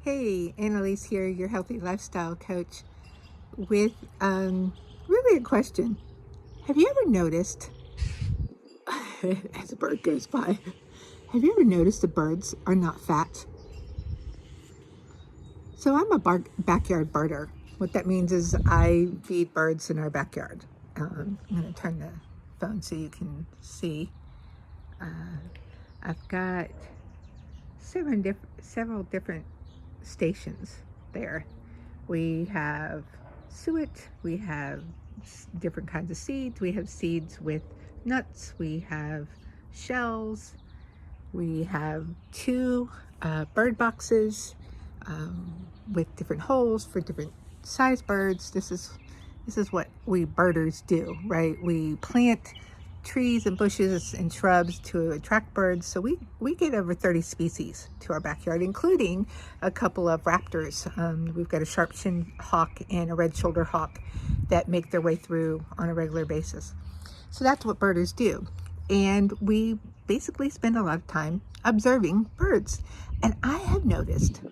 Hey, Annalise here, your healthy lifestyle coach, with really a question. Have you ever noticed, as a bird goes by, have you ever noticed the birds are not fat? So I'm a backyard birder. What that means is I feed birds in our backyard. I'm going to turn the phone so you can see. I've got several different stations there. We have suet, we have different kinds of seeds, we have seeds with nuts, we have shells, we have two bird boxes with different holes for different size birds. This is what we birders do, right? We plant trees and bushes and shrubs to attract birds. So we get over 30 species to our backyard, including a couple of raptors. We've got a sharp-shinned hawk and a red-shouldered hawk that make their way through on a regular basis. So that's what birders do. And we basically spend a lot of time observing birds. And I have noticed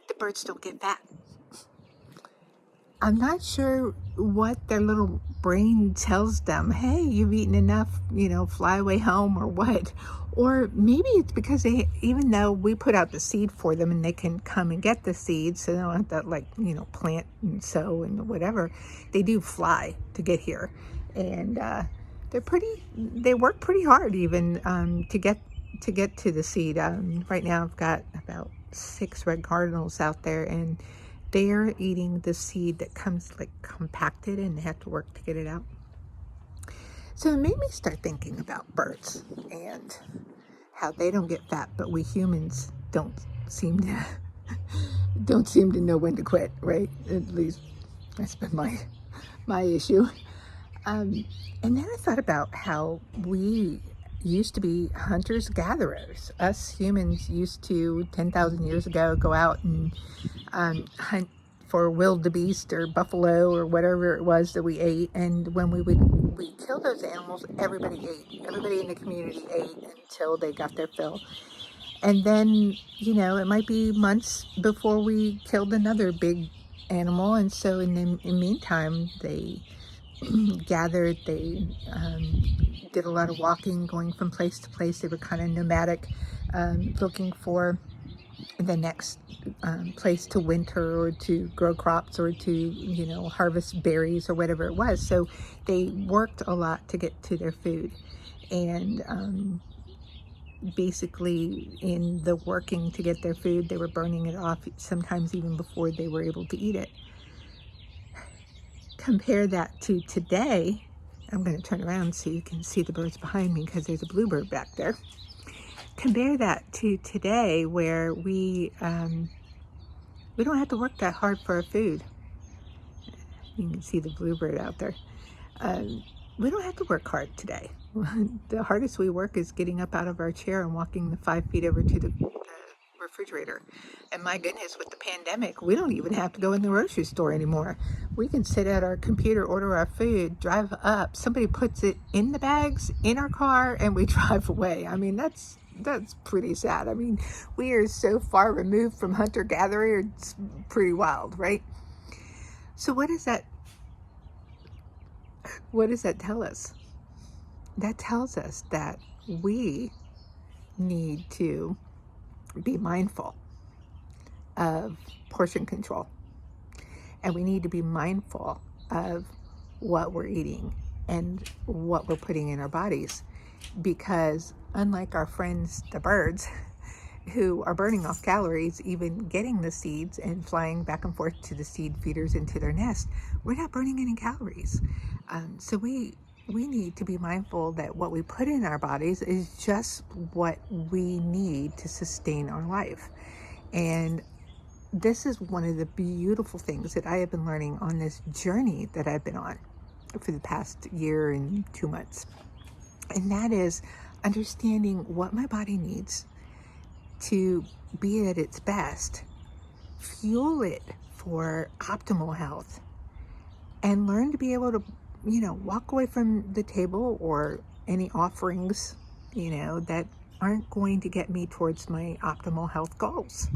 the birds don't get fat. I'm not sure what their little brain tells them. Hey, you've eaten enough, fly away home, or what. Or maybe it's because even though we put out the seed for them and they can come and get the seed, so they don't have to plant and sow and whatever, they do fly to get here. And they work pretty hard even to get to the seed. Right now I've got about 6 red cardinals out there, and they're eating the seed that comes compacted, and they have to work to get it out. So it made me start thinking about birds and how they don't get fat, but we humans seem to don't seem to know when to quit, right? At least that's been my issue. And then I thought about how we used to be hunters gatherers. Us humans used to 10,000 years ago go out and hunt for wildebeest or buffalo or whatever it was that we ate. And when we kill those animals, everybody ate. Everybody in the community ate until they got their fill. And then, it might be months before we killed another big animal. And so in the meantime, they gathered, they did a lot of walking, going from place to place. They were kind of nomadic, looking for the next place to winter or to grow crops or to, harvest berries or whatever it was. So they worked a lot to get to their food. And basically in the working to get their food, they were burning it off sometimes even before they were able to eat it. Compare that to today. I'm going to turn around so you can see the birds behind me because there's a bluebird back there. Compare that to today, where we don't have to work that hard for our food. You can see the bluebird out there. We don't have to work hard today. The hardest we work is getting up out of our chair and walking the 5 feet over to the refrigerator. And my goodness, with the pandemic, we don't even have to go in the grocery store anymore. We can sit at our computer, order our food, drive up, somebody puts it in the bags in our car, and we drive away. I mean, that's pretty sad. I mean, we are so far removed from hunter-gatherer, it's pretty wild, right? So what does that tell us? That tells us that we need to be mindful of portion control. And we need to be mindful of what we're eating and what we're putting in our bodies. Because unlike our friends, the birds, who are burning off calories, even getting the seeds and flying back and forth to the seed feeders into their nest, we're not burning any calories. So we need to be mindful that what we put in our bodies is just what we need to sustain our life. And this is one of the beautiful things that I have been learning on this journey that I've been on for the past year and 2 months. And that is understanding what my body needs to be at its best, fuel it for optimal health, and learn to be able to, walk away from the table or any offerings, that aren't going to get me towards my optimal health goals.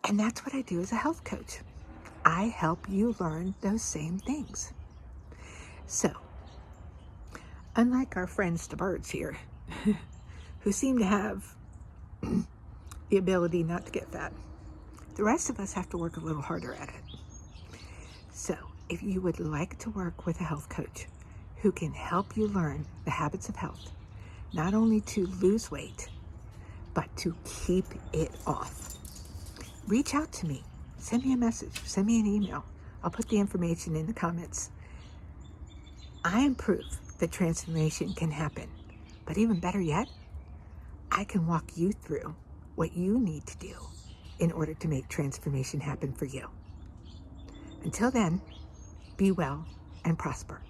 And that's what I do as a health coach. I help you learn those same things. So, unlike our friends the birds here, who seem to have the ability not to get fat, the rest of us have to work a little harder at it. So, if you would like to work with a health coach who can help you learn the habits of health, not only to lose weight, but to keep it off, reach out to me. Send me a message. Send me an email. I'll put the information in the comments. I am proof that transformation can happen. But even better yet, I can walk you through what you need to do in order to make transformation happen for you. Until then, be well and prosper.